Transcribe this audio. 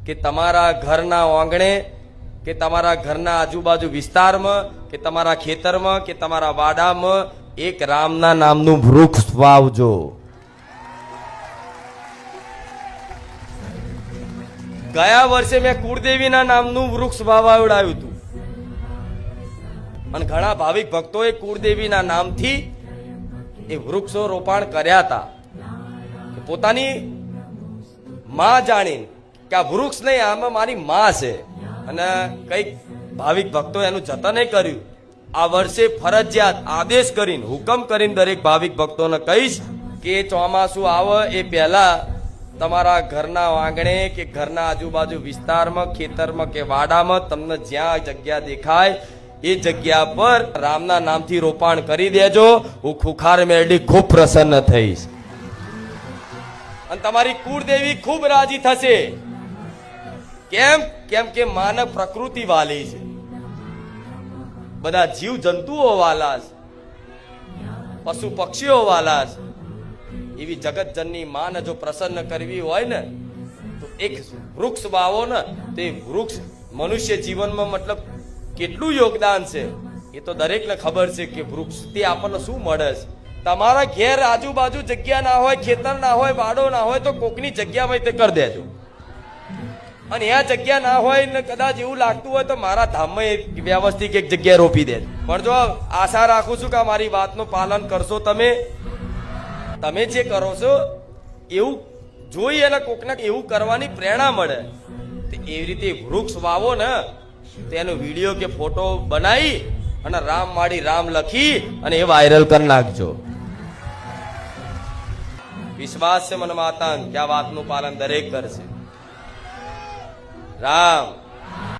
કે તમારા ઘરના આંગણે કે તમારા ઘરના આજુબાજુ વિસ્તારમાં કે તમારા ખેતરમાં કે તમારા વાડામાં એક રામના નામનું વૃક્ષ વાવજો. ગયા વર્ષે મેં કુળદેવીના નામનું વૃક્ષ વાવડાવ્યું હતું અને ઘણા ભાવિક ભક્તોએ કુળદેવીના નામથી એ વૃક્ષો રોપાણ કર્યા હતા. પોતાની માં જાણીને કે આ વૃક્ષ નહીં, આમાં મારી માં છે, અને કઈક ભાવિક ભક્તો એનું જતન કર્યું. આ વર્ષે ફરજિયાત આદેશ કરીને હુકમ કરીને દરેક ભાવિક ભક્તોને કહીશ કે ચોમાસું આવે એ પહેલા તમારા ઘરના આંગણે કે ઘરના આજુબાજુ વિસ્તારમાં ખેતરમાં કે વાડામાં તમને જ્યાં જગ્યા દેખાય એ જગ્યા પર રામના નામથી રોપાણ કરી દેજો. હું ખુખાર મેરડી ખૂબ પ્રસન્ન થઈશ અને તમારી કુળદેવી ખૂબ રાજી થશે. કેમ? કેમ કે માનવ પ્રકૃતિ વાલી છે, બધા જીવ જંતુઓ વાલા છે, પશુ પક્ષીઓ વાલા છે. એવી જગતજનની માને જો પ્રસન્ન કરવી હોય ને તો એક વૃક્ષ વાવો ને. તે વૃક્ષ મનુષ્ય જીવનમાં મતલબ કેટલું યોગદાન છે એ તો દરેકને ખબર છે કે વૃક્ષથી આપણને શું મળે છે. તમારા ઘેર આજુબાજુ જગ્યા ના હોય, ખેતર ના હોય, વાડો ના હોય તો કોકની જગ્યામાં તે કરી દેજો. અને આ જગ્યા ના હોય ને કદાચ એવું લાગતું હોય તો મારા ધામમાં વ્યવસ્થિત એક જગ્યાએ રોપી દેજો. પણ જો આશા રાખું છું કે મારી વાતનું પાલન કરશો. તમે જે કરો છો એવું જોઈ અને કોકને એવું કરવાની પ્રેરણા મળે. એવી રીતે વૃક્ષ વાવો ને તો એનો વિડીયો કે ફોટો બનાવી અને રામ માડી રામ લખી અને એ વાયરલ કરી નાખજો. વિશ્વાસ છે મને માતા કે આ વાતનું પાલન દરેક કરશે. રામ